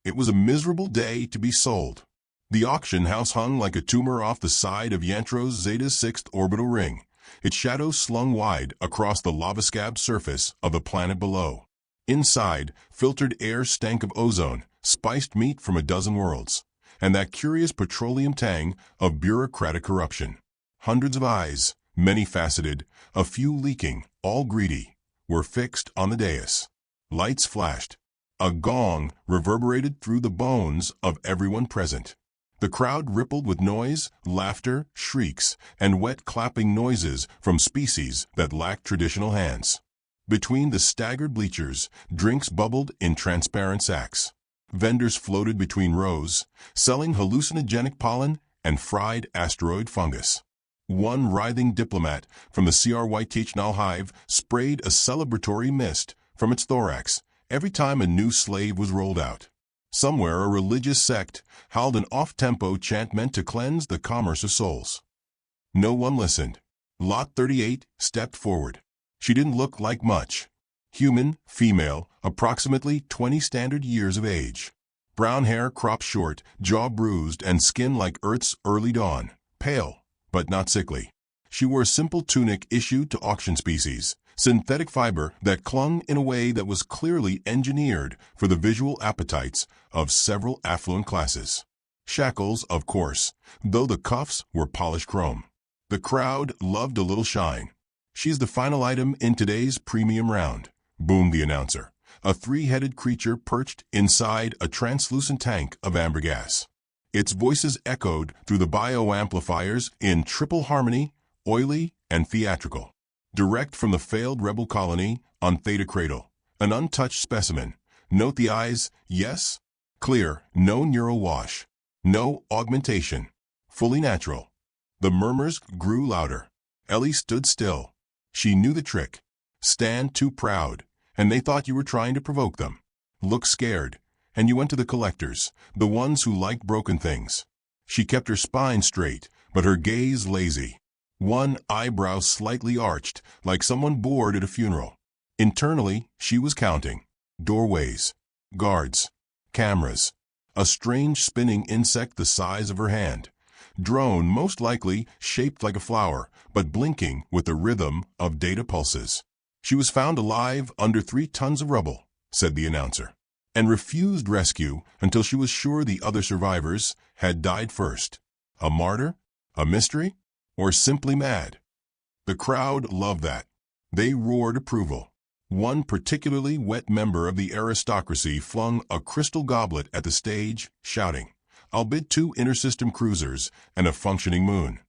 It was a miserable day to be sold. The auction house hung like a tumor off the side of Yantro's Zeta's sixth orbital ring, its shadow slung wide across the lava-scabbed surface of the planet below. Inside, filtered air stank of ozone, spiced meat from a dozen worlds, and that curious petroleum tang of bureaucratic corruption. Hundreds of eyes, many faceted, a few leaking, all greedy, were fixed on the dais. Lights flashed. A gong reverberated through the bones of everyone present. The crowd rippled with noise, laughter, shrieks, and wet clapping noises from species that lacked traditional hands. Between the staggered bleachers, drinks bubbled in transparent sacks. Vendors floated between rows, selling hallucinogenic pollen and fried asteroid fungus. One writhing diplomat from the CRYTHNAL hive sprayed a celebratory mist from its thorax every time a new slave was rolled out. Somewhere a religious sect howled an off-tempo chant meant to cleanse the commerce of souls. No one listened. Lot 38 stepped forward. She didn't look like much. Human, female, approximately 20 standard years of age. Brown hair cropped short, jaw bruised, and skin like Earth's early dawn. Pale, but not sickly. She wore a simple tunic issued to auction species, synthetic fiber that clung in a way that was clearly engineered for the visual appetites of several affluent classes. Shackles, of course, though the cuffs were polished chrome. The crowd loved a little shine. "She's the final item in today's premium round," boomed the announcer, a three-headed creature perched inside a translucent tank of amber gas. Its voices echoed through the bioamplifiers in triple harmony, oily and theatrical. Direct from the failed rebel colony on Theta Cradle, an untouched specimen. Note the eyes, yes? Clear, no neural wash, no augmentation. Fully natural. The murmurs grew louder. Ellie stood still. She knew the trick. Stand too proud, and they thought you were trying to provoke them. Look scared, and you went to the collectors, the ones who liked broken things. She kept her spine straight, but her gaze lazy. One eyebrow slightly arched, like someone bored at a funeral. Internally, she was counting. Doorways, guards, cameras, a strange spinning insect the size of her hand. Drone, most likely shaped like a flower, but blinking with the rhythm of data pulses. "She was found alive under 3 tons of rubble," said the announcer, "and refused rescue until she was sure the other survivors had died first." A martyr? A mystery? Or simply mad? The crowd loved that. They roared approval. One particularly wet member of the aristocracy flung a crystal goblet at the stage, shouting, "I'll bid 2 intersystem cruisers and a functioning moon."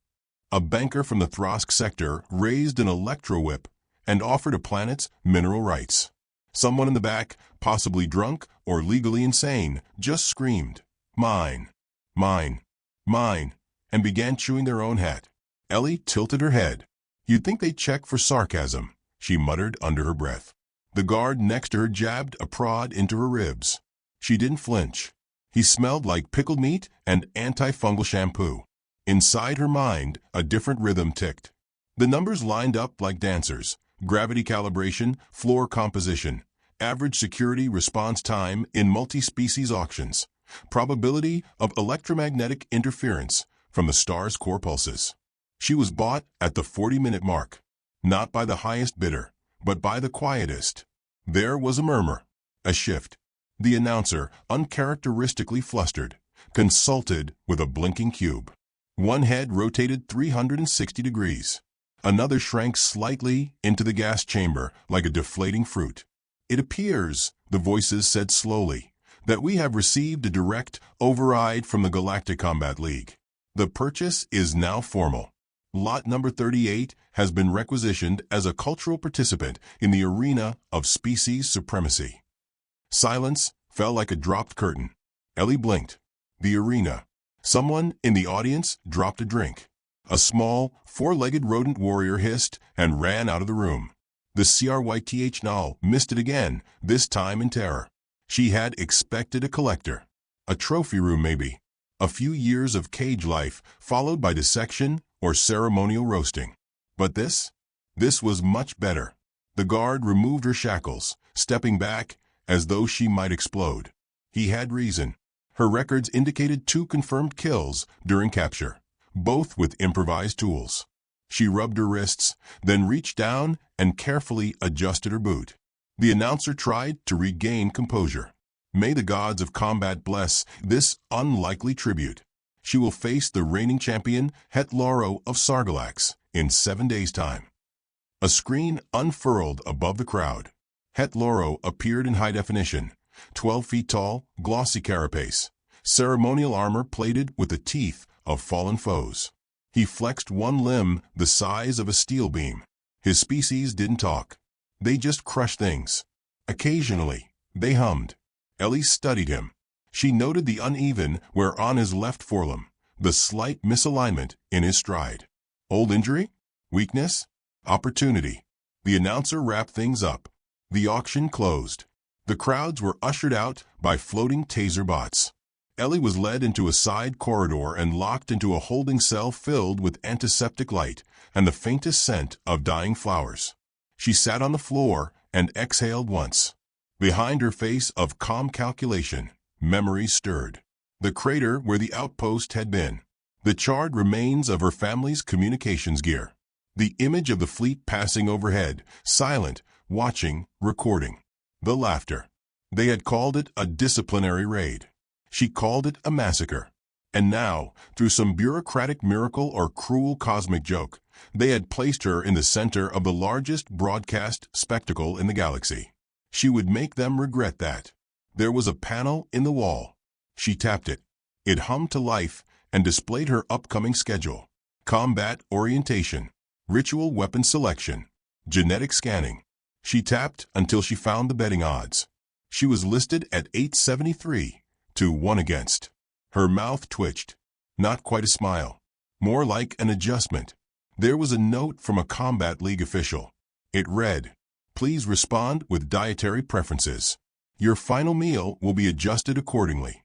A banker from the Throsk sector raised an electro-whip and offered a planet's mineral rights. Someone in the back, possibly drunk or legally insane, just screamed, "Mine, mine, mine," and began chewing their own hat. Ellie tilted her head. "You'd think they'd check for sarcasm," she muttered under her breath. The guard next to her jabbed a prod into her ribs. She didn't flinch. He smelled like pickled meat and antifungal shampoo. Inside her mind, a different rhythm ticked. The numbers lined up like dancers. Gravity calibration, floor composition, average security response time in multi-species auctions, probability of electromagnetic interference from the star's core pulses. She was bought at the 40-minute mark, not by the highest bidder, but by the quietest. There was a murmur, a shift. The announcer, uncharacteristically flustered, consulted with a blinking cube. One head rotated 360 degrees. Another shrank slightly into the gas chamber like a deflating fruit. "It appears," the voices said slowly, "that we have received a direct override from the Galactic Combat League. The purchase is now formal. Lot number 38 has been requisitioned as a cultural participant in the arena of species supremacy." Silence fell like a dropped curtain. Ellie blinked. The arena. Someone in the audience dropped a drink. A small, 4-legged rodent warrior hissed and ran out of the room. The CRYTHNAL missed it again, this time in terror. She had expected a collector. A trophy room, maybe. A few years of cage life, followed by dissection or ceremonial roasting. But this was much better. The guard removed her shackles, stepping back as though she might explode. He had reason. Her records indicated 2 confirmed kills during capture, both with improvised tools. She rubbed her wrists, then reached down and carefully adjusted her boot. The announcer tried to regain composure. May the gods of combat bless this unlikely tribute. She will face the reigning champion, Hetlaro of Sargalax, in 7 days' time. A screen unfurled above the crowd. Hetlaro appeared in high definition, 12 feet tall, glossy carapace, ceremonial armor plated with the teeth of fallen foes. He flexed one limb the size of a steel beam. His species didn't talk. They just crushed things. Occasionally, they hummed. Ellie studied him. She noted the uneven wear on his left forelimb, the slight misalignment in his stride. Old injury? Weakness? Opportunity. The announcer wrapped things up. The auction closed. The crowds were ushered out by floating taser bots. Ellie was led into a side corridor and locked into a holding cell filled with antiseptic light and the faintest scent of dying flowers. She sat on the floor and exhaled once. Behind her face of calm calculation, memories stirred. The crater where the outpost had been. The charred remains of her family's communications gear. The image of the fleet passing overhead, silent, watching, recording. The laughter. They had called it a disciplinary raid. She called it a massacre. And now, through some bureaucratic miracle or cruel cosmic joke, they had placed her in the center of the largest broadcast spectacle in the galaxy. She would make them regret that. There was a panel in the wall. She tapped it. It hummed to life and displayed her upcoming schedule. Combat orientation, ritual weapon selection, genetic scanning. She tapped until she found the betting odds. She was listed at 873 to 1 against. Her mouth twitched. Not quite a smile. More like an adjustment. There was a note from a Combat League official. It read, "Please respond with dietary preferences. Your final meal will be adjusted accordingly."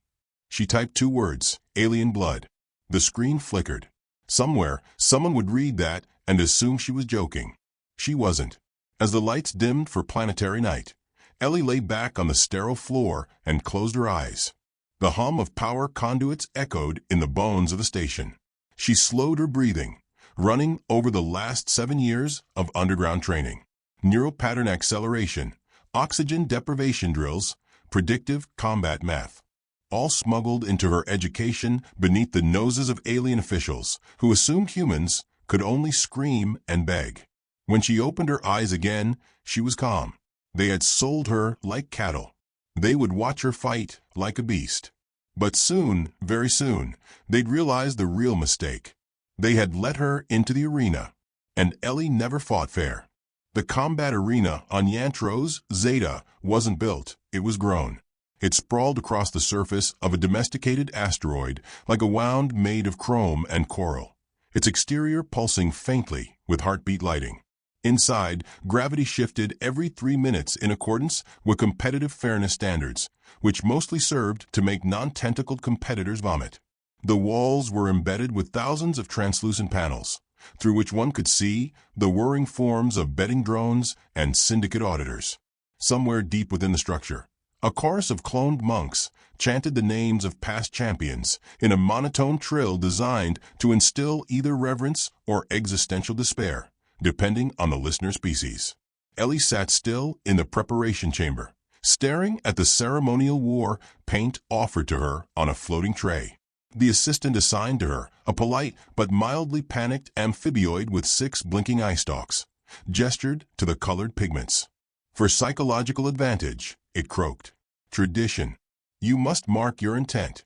She typed 2 words, alien blood. The screen flickered. Somewhere, someone would read that and assume she was joking. She wasn't. As the lights dimmed for planetary night, Ellie lay back on the sterile floor and closed her eyes. The hum of power conduits echoed in the bones of the station. She slowed her breathing, running over the last 7 years of underground training. Neural pattern acceleration, oxygen deprivation drills, predictive combat math. All smuggled into her education beneath the noses of alien officials who assumed humans could only scream and beg. When she opened her eyes again, she was calm. They had sold her like cattle. They would watch her fight like a beast. But soon, very soon, they'd realize the real mistake. They had let her into the arena, and Ellie never fought fair. The combat arena on Yantros Zeta wasn't built, it was grown. It sprawled across the surface of a domesticated asteroid like a wound made of chrome and coral, its exterior pulsing faintly with heartbeat lighting. Inside, gravity shifted every 3 minutes in accordance with competitive fairness standards, which mostly served to make non-tentacled competitors vomit. The walls were embedded with thousands of translucent panels, through which one could see the whirring forms of betting drones and syndicate auditors. Somewhere deep within the structure, a chorus of cloned monks chanted the names of past champions in a monotone trill designed to instill either reverence or existential despair, depending on the listener's species. Ellie sat still in the preparation chamber, staring at the ceremonial war paint offered to her on a floating tray. The assistant assigned to her, a polite but mildly panicked amphibioid with 6 blinking eye stalks, gestured to the colored pigments. For psychological advantage, it croaked. Tradition. You must mark your intent.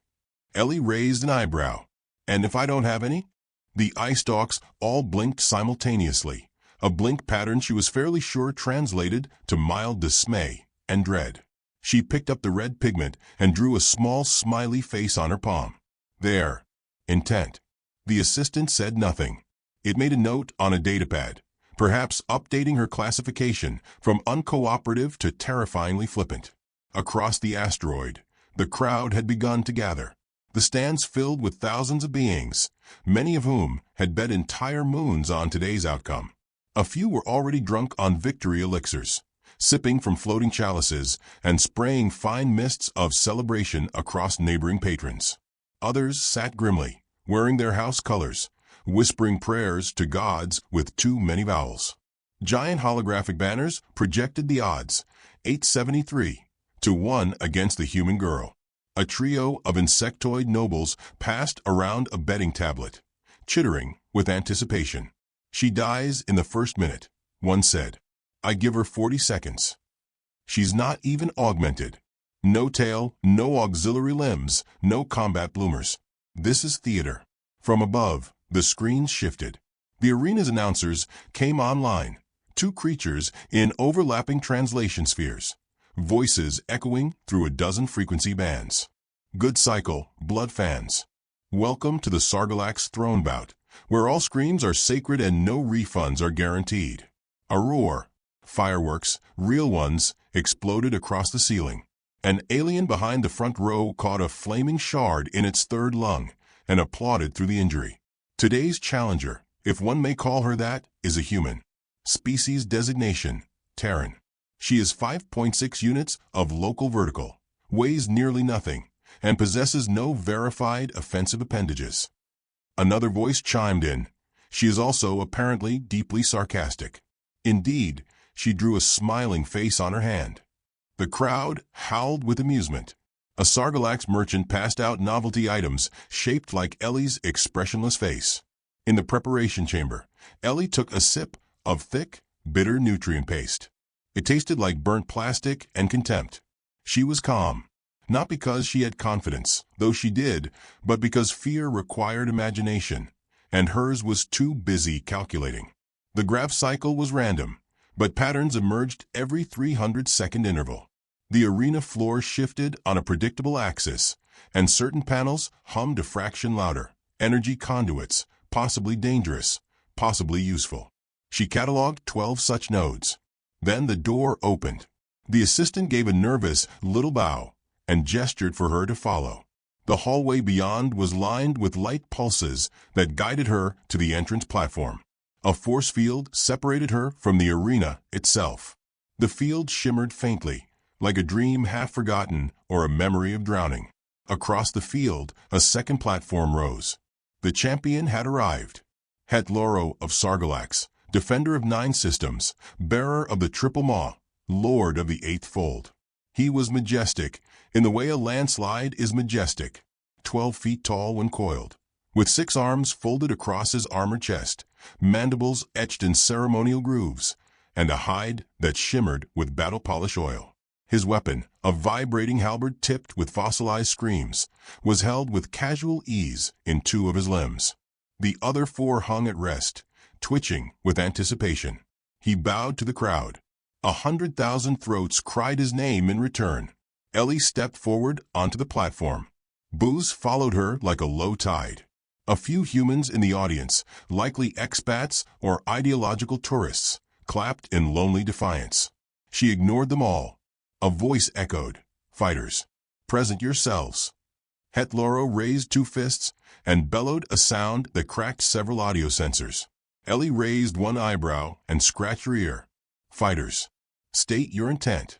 Ellie raised an eyebrow. And if I don't have any? The eye stalks all blinked simultaneously, a blink pattern she was fairly sure translated to mild dismay and dread. She picked up the red pigment and drew a small smiley face on her palm. There. Intent. The assistant said nothing. It made a note on a datapad, perhaps updating her classification from uncooperative to terrifyingly flippant. Across the asteroid, the crowd had begun to gather. The stands filled with thousands of beings, many of whom had bet entire moons on today's outcome. A few were already drunk on victory elixirs. sipping from floating chalices and spraying fine mists of celebration across neighboring patrons. Others sat grimly, wearing their house colors, whispering prayers to gods with too many vowels. Giant holographic banners projected the odds, 873 to 1 against the human girl. A trio of insectoid nobles passed around a betting tablet, chittering with anticipation. She dies in the first minute, one said. I give her 40 seconds. She's not even augmented. No tail, no auxiliary limbs, no combat bloomers. This is theater. From above, the screens shifted. The arena's announcers came online, two creatures in overlapping translation spheres, voices echoing through a dozen frequency bands. Good cycle, blood fans. Welcome to the Sargalax throne bout, where all screams are sacred and no refunds are guaranteed. A roar, fireworks, real ones, exploded across the ceiling. An alien behind the front row caught a flaming shard in its third lung and applauded through the injury. Today's challenger, if one may call her that, is a human. Species designation, Terran. She is 5.6 units of local vertical, weighs nearly nothing, and possesses no verified offensive appendages. Another voice chimed in. She is also apparently deeply sarcastic. Indeed, she drew a smiling face on her hand. The crowd howled with amusement. A Sargalax merchant passed out novelty items shaped like Ellie's expressionless face. In the preparation chamber, Ellie took a sip of thick, bitter nutrient paste. It tasted like burnt plastic and contempt. She was calm, not because she had confidence, though she did, but because fear required imagination, and hers was too busy calculating. The graph cycle was random, but patterns emerged every 300-second interval. The arena floor shifted on a predictable axis, and certain panels hummed a fraction louder. Energy conduits, possibly dangerous, possibly useful. She cataloged 12 such nodes. Then the door opened. The assistant gave a nervous little bow and gestured for her to follow. The hallway beyond was lined with light pulses that guided her to the entrance platform. A force field separated her from the arena itself. The field shimmered faintly, like a dream half forgotten or a memory of drowning. Across the field, a second platform rose. The champion had arrived. Het Loro of Sargalax, defender of 9 systems, bearer of the triple maw, lord of the 8th fold. He was majestic, in the way a landslide is majestic, 12 feet tall when coiled, with 6 arms folded across his armored chest, mandibles etched in ceremonial grooves, and a hide that shimmered with battle polish oil. His weapon, a vibrating halberd tipped with fossilized screams, was held with casual ease in 2 of his limbs. The other 4 hung at rest, twitching with anticipation. He bowed to the crowd. 100,000 throats cried his name in return. Ellie stepped forward onto the platform. Boos followed her like a low tide. A few humans in the audience, likely expats or ideological tourists, clapped in lonely defiance. She ignored them all. A voice echoed, "Fighters, present yourselves." Het Loro raised 2 fists and bellowed a sound that cracked several audio sensors. Ellie raised one eyebrow and scratched her ear. "Fighters, state your intent."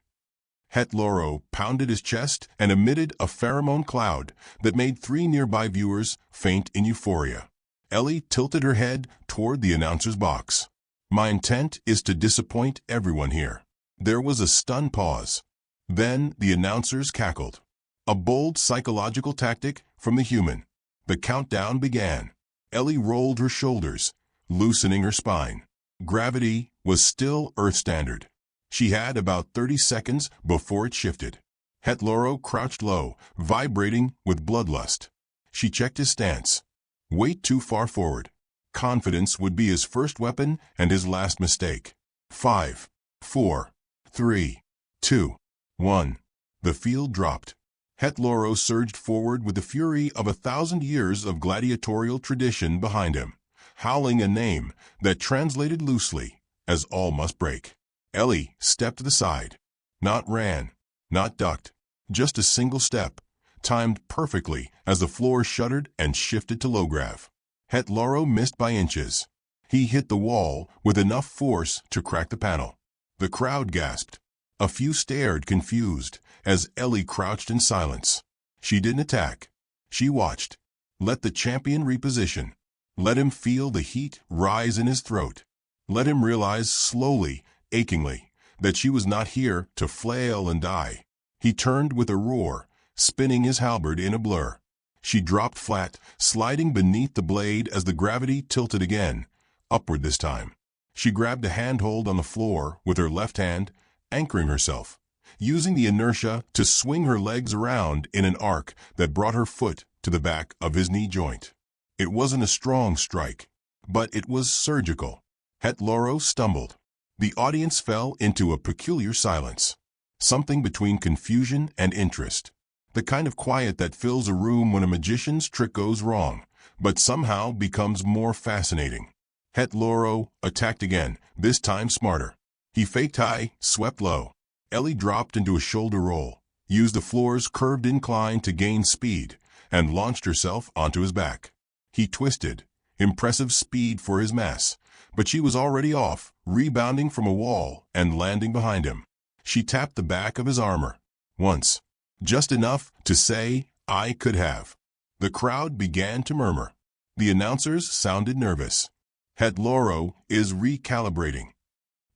Het Loro pounded his chest and emitted a pheromone cloud that made 3 nearby viewers faint in euphoria. Ellie tilted her head toward the announcer's box. "My intent is to disappoint everyone here." There was a stunned pause. Then the announcers cackled. A bold psychological tactic from the human. The countdown began. Ellie rolled her shoulders, loosening her spine. Gravity was still Earth standard. She had about 30 seconds before it shifted. Het Loro crouched low, vibrating with bloodlust. She checked his stance. Weight too far forward. Confidence would be his first weapon and his last mistake. 5, 4, 3, 2, 1. The field dropped. Het Loro surged forward with the fury of 1,000 years of gladiatorial tradition behind him, howling a name that translated loosely as all must break. Ellie stepped to the side. Not ran, not ducked, just a single step, timed perfectly as the floor shuddered and shifted to low grav. Het Loro missed by inches. He hit the wall with enough force to crack the panel. The crowd gasped. A few stared confused as Ellie crouched in silence. She didn't attack. She watched. Let the champion reposition. Let him feel the heat rise in his throat. Let him realize slowly, achingly, that she was not here to flail and die. He turned with a roar, spinning his halberd in a blur. She dropped flat, sliding beneath the blade as the gravity tilted again, upward this time. She grabbed a handhold on the floor with her left hand, anchoring herself, using the inertia to swing her legs around in an arc that brought her foot to the back of his knee joint. It wasn't a strong strike, but it was surgical. Het Loro stumbled. The audience fell into a peculiar silence, something between confusion and interest. The kind of quiet that fills a room when a magician's trick goes wrong, but somehow becomes more fascinating. Het Loro attacked again, this time smarter. He faked high, swept low. Ellie dropped into a shoulder roll, used the floor's curved incline to gain speed, and launched herself onto his back. He twisted, impressive speed for his mass, but she was already off, rebounding from a wall and landing behind him. She tapped the back of his armor. Once. Just enough to say, "I could have." The crowd began to murmur. The announcers sounded nervous. Het Loro is recalibrating.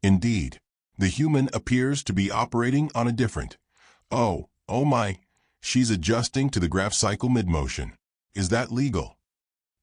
Indeed, the human appears to be operating on a different. Oh my, she's adjusting to the graph cycle mid-motion. Is that legal?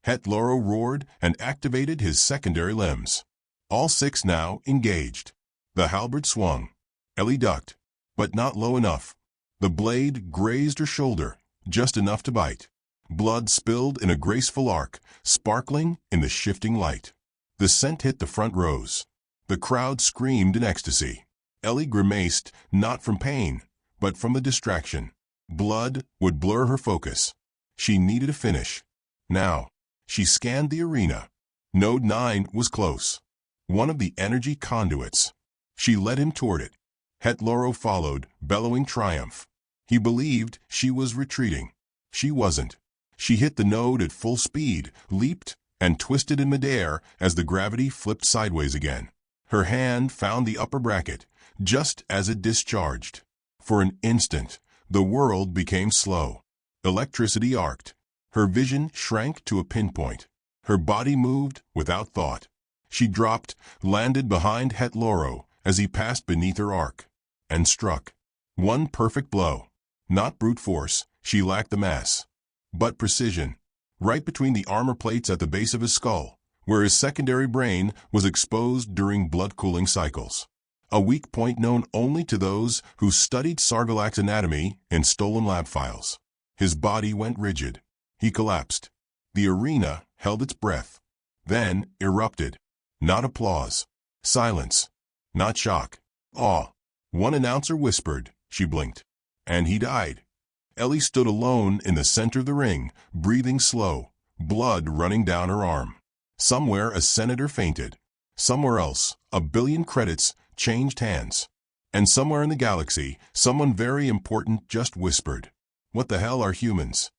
Het Loro roared and activated his secondary limbs. All six now engaged. The halberd swung. Ellie ducked, but not low enough. The blade grazed her shoulder, just enough to bite. Blood spilled in a graceful arc, sparkling in the shifting light. The scent hit the front rows. The crowd screamed in ecstasy. Ellie grimaced, not from pain, but from the distraction. Blood would blur her focus. She needed a finish. Now. She scanned the arena. Node 9 was close. One of the energy conduits. She led him toward it. Het Loro followed, bellowing triumph. He believed she was retreating. She wasn't. She hit the node at full speed, leaped, and twisted in midair as the gravity flipped sideways again. Her hand found the upper bracket, just as it discharged. For an instant, the world became slow. Electricity arced. Her vision shrank to a pinpoint. Her body moved without thought. She dropped, landed behind Het Loro as he passed beneath her arc, and struck. One perfect blow. Not brute force, she lacked the mass, but precision. Right between the armor plates at the base of his skull, where his secondary brain was exposed during blood-cooling cycles. A weak point known only to those who studied Sargalac's anatomy in stolen lab files. His body went rigid. He collapsed. The arena held its breath. Then erupted. Not applause. Silence. Not shock. Awe. One announcer whispered. She blinked. And he died. Ellie stood alone in the center of the ring, breathing slow, blood running down her arm. Somewhere a senator fainted. Somewhere else, a billion credits changed hands. And somewhere in the galaxy, someone very important just whispered, "What the hell are humans?"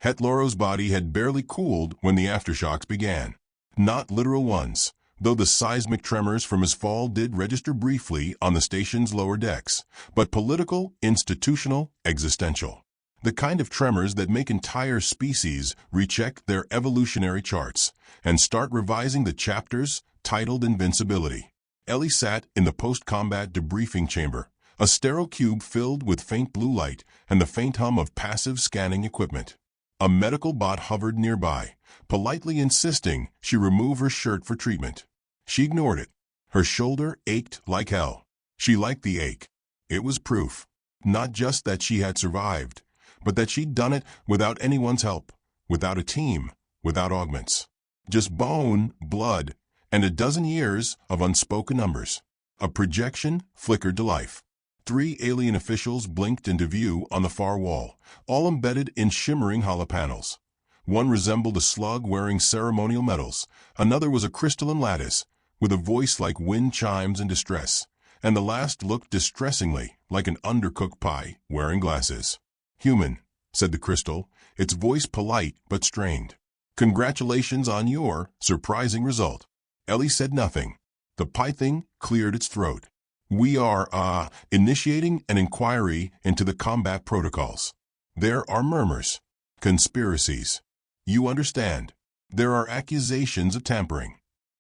Het Loro's body had barely cooled when the aftershocks began. Not literal ones, though the seismic tremors from his fall did register briefly on the station's lower decks, but political, institutional, existential. The kind of tremors that make entire species recheck their evolutionary charts and start revising the chapters titled Invincibility. Ellie sat in the post-combat debriefing chamber, a sterile cube filled with faint blue light and the faint hum of passive scanning equipment. A medical bot hovered nearby, politely insisting she remove her shirt for treatment. She ignored it. Her shoulder ached like hell. She liked the ache. It was proof, not just that she had survived, but that she'd done it without anyone's help, without a team, without augments. Just bone, blood, and a dozen years of unspoken numbers. A projection flickered to life. 3 alien officials blinked into view on the far wall, all embedded in shimmering hollow panels. One resembled a slug wearing ceremonial medals. Another was a crystalline lattice, with a voice like wind chimes in distress. And the last looked distressingly like an undercooked pie wearing glasses. "Human," said the crystal, its voice polite but strained. "Congratulations on your surprising result." Ellie said nothing. The pie thing cleared its throat. We are, initiating an inquiry into the combat protocols. There are murmurs, conspiracies. You understand. There are accusations of tampering.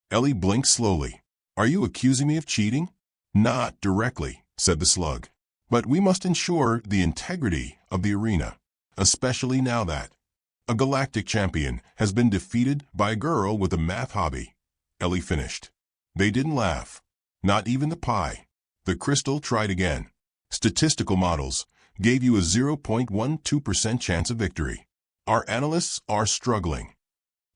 Ellie blinked slowly. Are you accusing me of cheating? Not directly, said the slug. But we must ensure the integrity of the arena, especially now that a galactic champion has been defeated by a girl with a math hobby. Ellie finished. They didn't laugh. Not even the pie. The crystal tried again. Statistical models gave you a 0.12% chance of victory. Our analysts are struggling.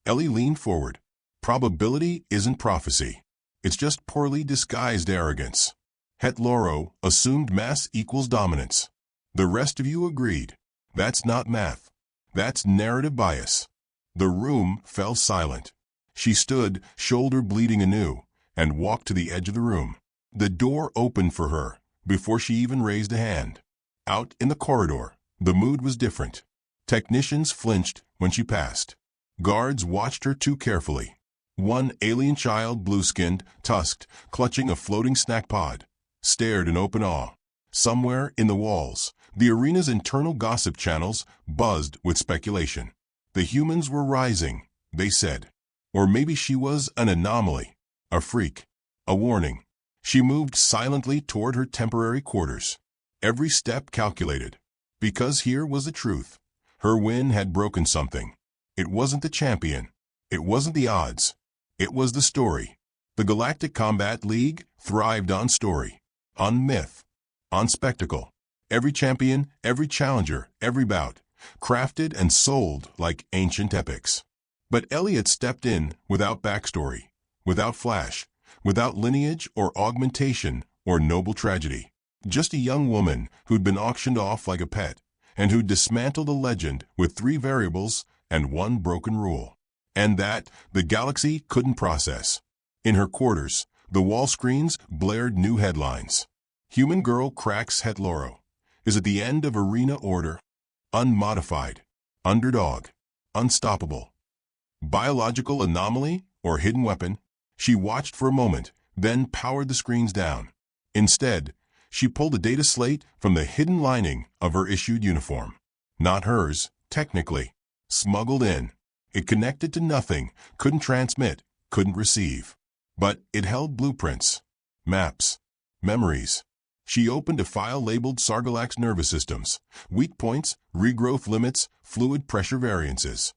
Ellie leaned forward. Probability isn't prophecy. It's just poorly disguised arrogance. Het Loro assumed mass equals dominance. The rest of you agreed. That's not math. That's narrative bias. The room fell silent. She stood, shoulder bleeding anew, and walked to the edge of the room. The door opened for her before she even raised a hand. Out in the corridor, the mood was different. Technicians flinched when she passed. Guards watched her too carefully. One alien child, blue-skinned, tusked, clutching a floating snack pod, stared in open awe. Somewhere in the walls, the arena's internal gossip channels buzzed with speculation. The humans were rising, they said. Or maybe she was an anomaly, a freak, a warning. She moved silently toward her temporary quarters, every step calculated. Because here was the truth. Her win had broken something. It wasn't the champion. It wasn't the odds. It was the story. The Galactic Combat League thrived on story, on myth, on spectacle. Every champion, every challenger, every bout, crafted and sold like ancient epics. But Elliot stepped in without backstory, without flash, without lineage or augmentation or noble tragedy. Just a young woman who'd been auctioned off like a pet, and who'd dismantled a legend with 3 variables and 1 broken rule. And that the galaxy couldn't process. In her quarters, the wall screens blared new headlines. Human girl cracks Het Loro. Is at the end of arena order. Unmodified. Underdog. Unstoppable. Biological anomaly or hidden weapon? She watched for a moment, then powered the screens down. Instead, she pulled a data slate from the hidden lining of her issued uniform. Not hers, technically. Smuggled in. It connected to nothing, couldn't transmit, couldn't receive. But it held blueprints, maps, memories. She opened a file labeled Sargalac's nervous systems, weak points, regrowth limits, fluid pressure variances.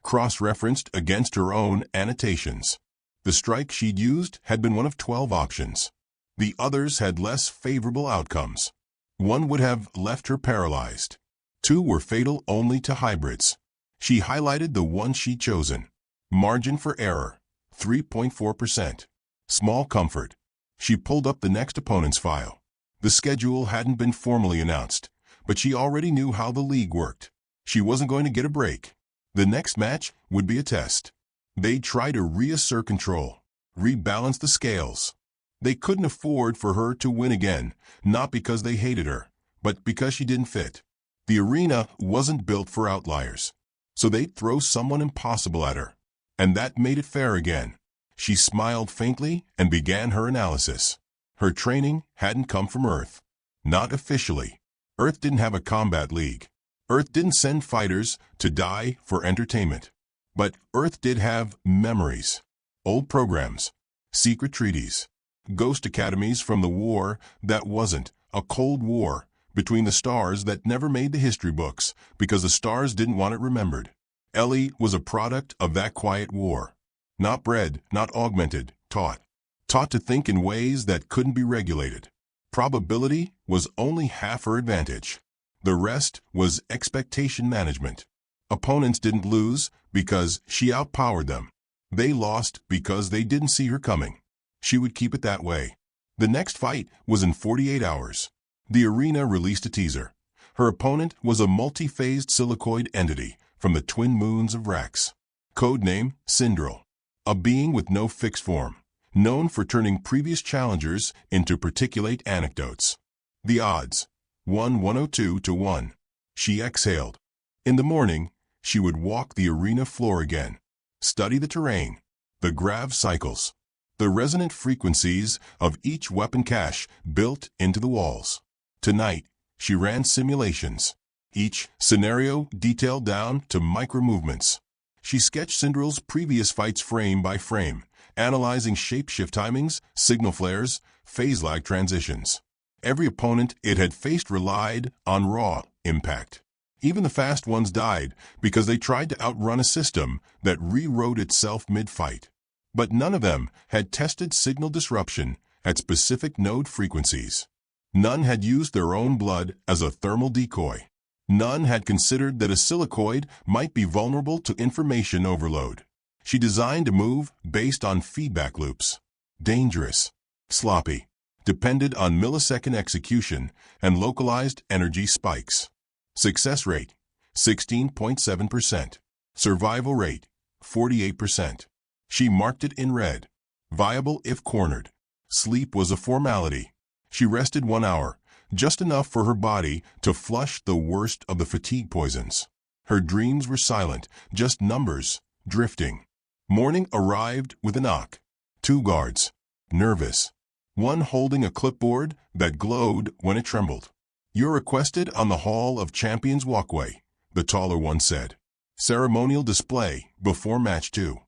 Cross-referenced against her own annotations. The strike she'd used had been one of 12 options. The others had less favorable outcomes. 1 would have left her paralyzed. 2 were fatal only to hybrids. She highlighted the one she'd chosen. Margin for error, 3.4%. Small comfort. She pulled up the next opponent's file. The schedule hadn't been formally announced, but she already knew how the league worked. She wasn't going to get a break. The next match would be a test. They'd try to reassert control, rebalance the scales. They couldn't afford for her to win again, not because they hated her, but because she didn't fit. The arena wasn't built for outliers. So they'd throw someone impossible at her. And that made it fair again. She smiled faintly and began her analysis. Her training hadn't come from Earth. Not officially. Earth didn't have a combat league. Earth didn't send fighters to die for entertainment. But Earth did have memories. Old programs. Secret treaties. Ghost academies from the war that wasn't. A Cold War. Between the stars that never made the history books because the stars didn't want it remembered. Ellie was a product of that quiet war. Not bred, not augmented, taught. Taught to think in ways that couldn't be regulated. Probability was only half her advantage. The rest was expectation management. Opponents didn't lose because she outpowered them. They lost because they didn't see her coming. She would keep it that way. The next fight was in 48 hours. The arena released a teaser. Her opponent was a multi-phased silicoid entity from the twin moons of Rax. Codename Syndril. A being with no fixed form, known for turning previous challengers into particulate anecdotes. The odds. 1/102 to 1. She exhaled. In the morning, she would walk the arena floor again. Study the terrain. The grav cycles. the resonant frequencies of each weapon cache built into the walls. Tonight, she ran simulations, each scenario detailed down to micro-movements. She sketched Cinderell's previous fights frame by frame, analyzing shape-shift timings, signal flares, phase lag transitions. Every opponent it had faced relied on raw impact. Even the fast ones died because they tried to outrun a system that rewrote itself mid-fight. But none of them had tested signal disruption at specific node frequencies. None had used their own blood as a thermal decoy. None had considered that a silicoid might be vulnerable to information overload. She designed a move based on feedback loops. Dangerous, sloppy, depended on millisecond execution and localized energy spikes. Success rate, 16.7%. Survival rate, 48%. She marked it in red. Viable if cornered. Sleep was a formality. She rested 1 hour, just enough for her body to flush the worst of the fatigue poisons. Her dreams were silent, just numbers, drifting. Morning arrived with a knock. 2 guards, nervous. One holding a clipboard that glowed when it trembled. "You're requested on the Hall of Champions walkway," the taller one said. "Ceremonial display before match 2.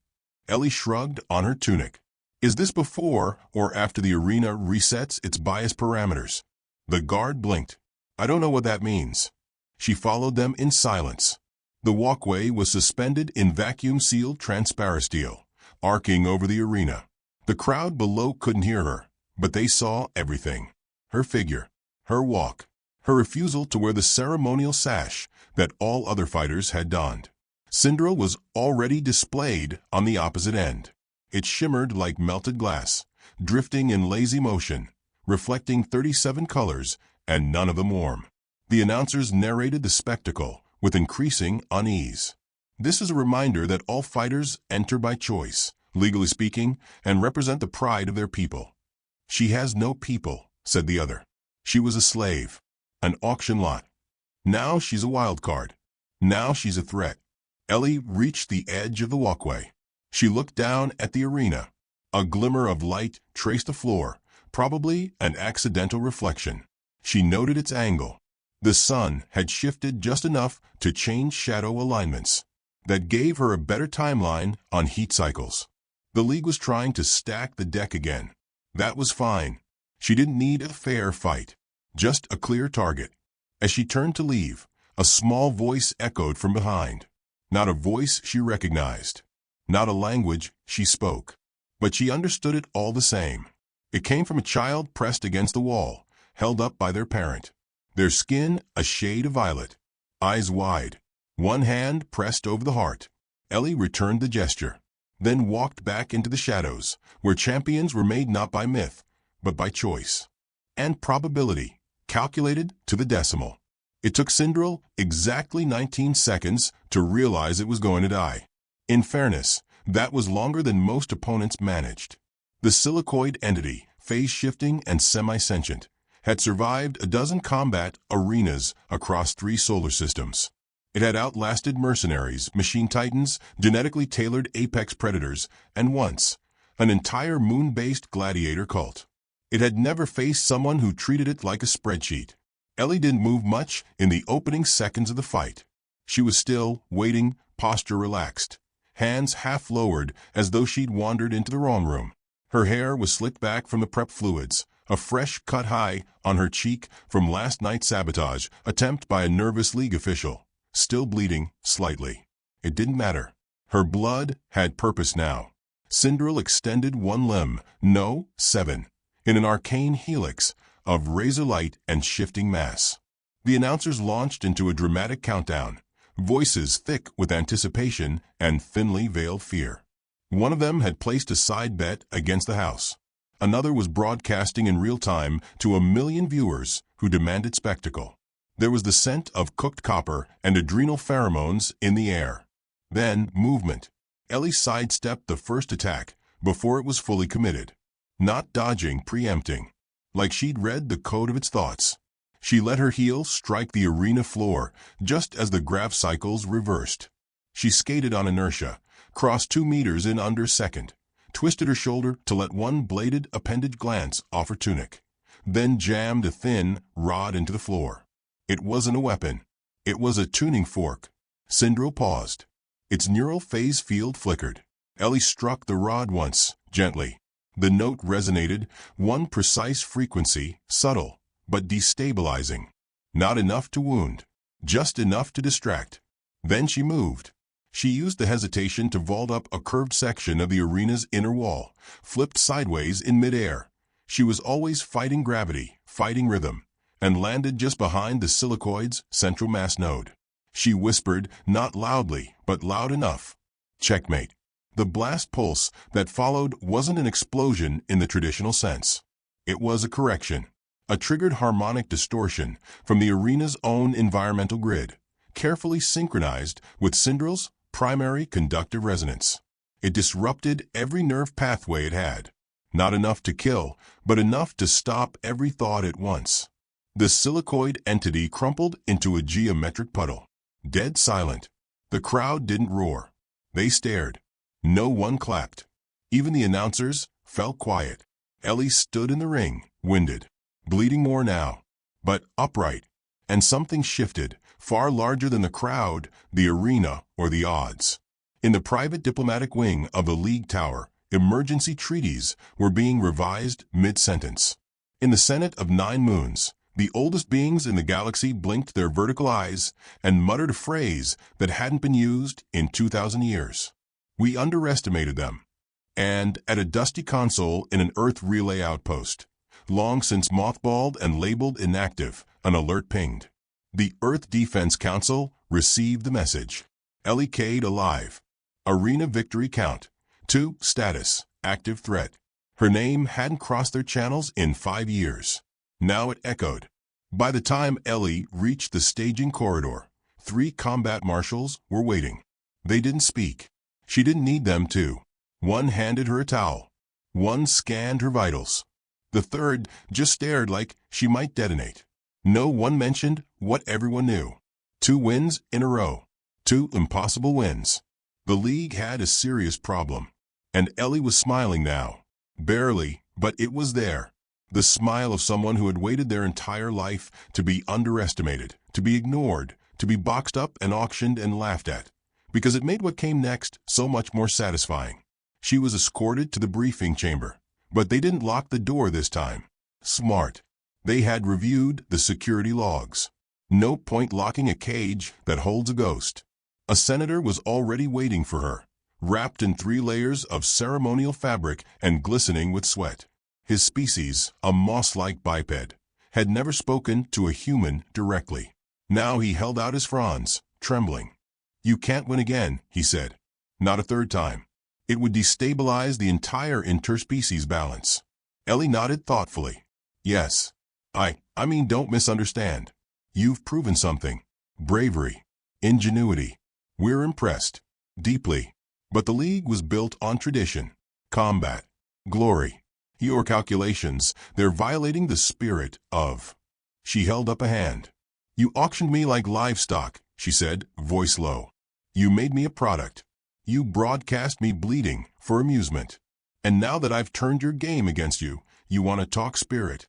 Ellie shrugged on her tunic. "Is this before or after the arena resets its bias parameters?" The guard blinked. "I don't know what that means." She followed them in silence. The walkway was suspended in vacuum-sealed transparasteel, arcing over the arena. The crowd below couldn't hear her, but they saw everything. Her figure, her walk, her refusal to wear the ceremonial sash that all other fighters had donned. Cinderella was already displayed on the opposite end. It shimmered like melted glass, drifting in lazy motion, reflecting 37 colors and none of them warm. The announcers narrated the spectacle with increasing unease. "This is a reminder that all fighters enter by choice, legally speaking, and represent the pride of their people." "She has no people," said the other. "She was a slave, an auction lot. Now she's a wild card. Now she's a threat." Ellie reached the edge of the walkway. She looked down at the arena. A glimmer of light traced the floor, probably an accidental reflection. She noted its angle. The sun had shifted just enough to change shadow alignments. That gave her a better timeline on heat cycles. The league was trying to stack the deck again. That was fine. She didn't need a fair fight, just a clear target. As she turned to leave, a small voice echoed from behind. Not a voice she recognized. Not a language she spoke. But she understood it all the same. It came from a child pressed against the wall, held up by their parent. Their skin a shade of violet. Eyes wide. One hand pressed over the heart. Ellie returned the gesture, then walked back into the shadows, where champions were made not by myth, but by choice. And probability, calculated to the decimal. It took Cinderella exactly 19 seconds to realize it was going to die. In fairness, that was longer than most opponents managed. The silicoid entity, phase-shifting and semi-sentient, had survived a dozen combat arenas across 3 solar systems. It had outlasted mercenaries, machine titans, genetically tailored apex predators, and once, an entire moon-based gladiator cult. It had never faced someone who treated it like a spreadsheet. Ellie didn't move much in the opening seconds of the fight. She was still, waiting, posture relaxed, hands half lowered as though she'd wandered into the wrong room. Her hair was slicked back from the prep fluids, a fresh cut high on her cheek from last night's sabotage attempt by a nervous league official, still bleeding slightly. It didn't matter. Her blood had purpose now. Cinderella extended one limb, no, 7, in an arcane helix of razor light and shifting mass. The announcers launched into a dramatic countdown, voices thick with anticipation and thinly veiled fear. One of them had placed a side bet against the house. Another was broadcasting in real time to 1 million viewers who demanded spectacle. There was the scent of cooked copper and adrenal pheromones in the air. Then movement. Ellie sidestepped the first attack before it was fully committed. Not dodging, preempting. Like she'd read the code of its thoughts. She let her heel strike the arena floor just as the grav cycles reversed. She skated on inertia, crossed 2 meters in under a second, twisted her shoulder to let one bladed appendage glance off her tunic, then jammed a thin rod into the floor. It wasn't a weapon. It was a tuning fork. Syndril paused. Its neural phase field flickered. Ellie struck the rod once, gently. The note resonated, one precise frequency, subtle, but destabilizing. Not enough to wound, just enough to distract. Then she moved. She used the hesitation to vault up a curved section of the arena's inner wall, flipped sideways in midair. She was always fighting gravity, fighting rhythm, and landed just behind the silicoid's central mass node. She whispered, not loudly, but loud enough. Checkmate. The blast pulse that followed wasn't an explosion in the traditional sense. It was a correction, a triggered harmonic distortion from the arena's own environmental grid, carefully synchronized with Syndril's primary conductive resonance. It disrupted every nerve pathway it had. Not enough to kill, but enough to stop every thought at once. The silicoid entity crumpled into a geometric puddle. Dead silent. The crowd didn't roar. They stared. No one clapped. Even the announcers fell quiet. Ellie stood in the ring, winded, bleeding more now, but upright. And something shifted, far larger than the crowd, the arena, or the odds. In the private diplomatic wing of the League Tower, emergency treaties were being revised mid-sentence. In the Senate of 9 Moons, the oldest beings in the galaxy blinked their vertical eyes and muttered a phrase that hadn't been used in 2,000 years. We underestimated them. And at a dusty console in an Earth relay outpost, long since mothballed and labeled inactive, an alert pinged. The Earth Defense Council received the message. Ellie Cade alive. Arena victory count. 2 status, active threat. Her name hadn't crossed their channels in 5 years. Now it echoed. By the time Ellie reached the staging corridor, 3 combat marshals were waiting. They didn't speak. She didn't need them to. One handed her a towel. One scanned her vitals. The third just stared like she might detonate. No one mentioned what everyone knew. 2 wins in a row. 2 impossible wins. The League had a serious problem. And Ellie was smiling now. Barely, but it was there. The smile of someone who had waited their entire life to be underestimated, to be ignored, to be boxed up and auctioned and laughed at. Because it made what came next so much more satisfying. She was escorted to the briefing chamber. But they didn't lock the door this time. Smart. They had reviewed the security logs. No point locking a cage that holds a ghost. A senator was already waiting for her, wrapped in 3 layers of ceremonial fabric and glistening with sweat. His species, a moss-like biped, had never spoken to a human directly. Now he held out his fronds, trembling. You can't win again, he said. Not a third time. It would destabilize the entire interspecies balance. Ellie nodded thoughtfully. Yes. I mean, don't misunderstand. You've proven something. Bravery. Ingenuity. We're impressed. Deeply. But the League was built on tradition. Combat. Glory. Your calculations, they're violating the spirit of. She held up a hand. You auctioned me like livestock, she said, voice low. You made me a product. You broadcast me bleeding for amusement. And now that I've turned your game against you, you want to talk spirit.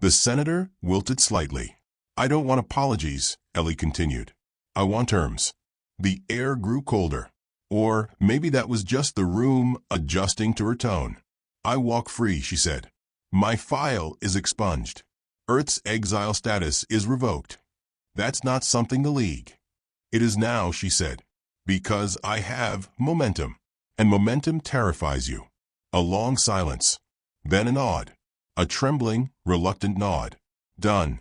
The senator wilted slightly. I don't want apologies, Ellie continued. I want terms. The air grew colder. Or maybe that was just the room adjusting to her tone. I walk free, she said. My file is expunged. Earth's exile status is revoked. That's not something the League. It is now, she said. Because I have momentum. And momentum terrifies you. A long silence. Then a nod. A trembling, reluctant nod. Done.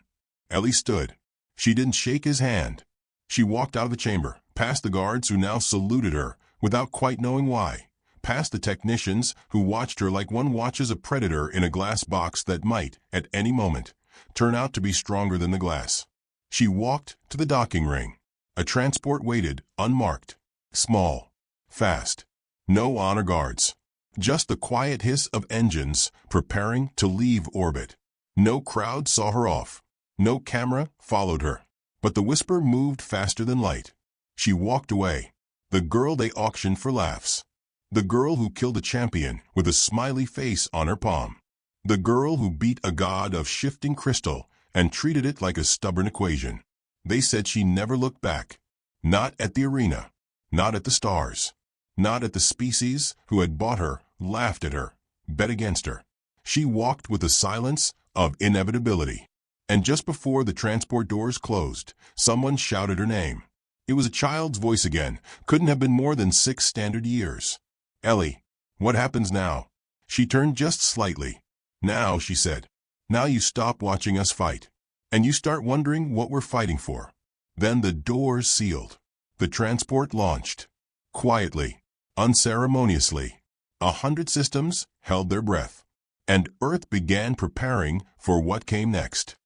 Ellie stood. She didn't shake his hand. She walked out of the chamber, past the guards who now saluted her, without quite knowing why, past the technicians who watched her like one watches a predator in a glass box that might, at any moment, turn out to be stronger than the glass. She walked to the docking ring. A transport waited, unmarked. Small. Fast. No honor guards. Just the quiet hiss of engines preparing to leave orbit. No crowd saw her off. No camera followed her. But the whisper moved faster than light. She walked away. The girl they auctioned for laughs. The girl who killed a champion with a smiley face on her palm. The girl who beat a god of shifting crystal and treated it like a stubborn equation. They said she never looked back. Not at the arena. Not at the stars. Not at the species who had bought her, laughed at her, bet against her. She walked with the silence of inevitability. And just before the transport doors closed, someone shouted her name. It was a child's voice again, couldn't have been more than 6 standard years. Ellie, what happens now? She turned just slightly. Now, she said. Now you stop watching us fight. And you start wondering what we're fighting for. Then the doors sealed. The transport launched. Quietly, unceremoniously. 100 systems held their breath. And Earth began preparing for what came next.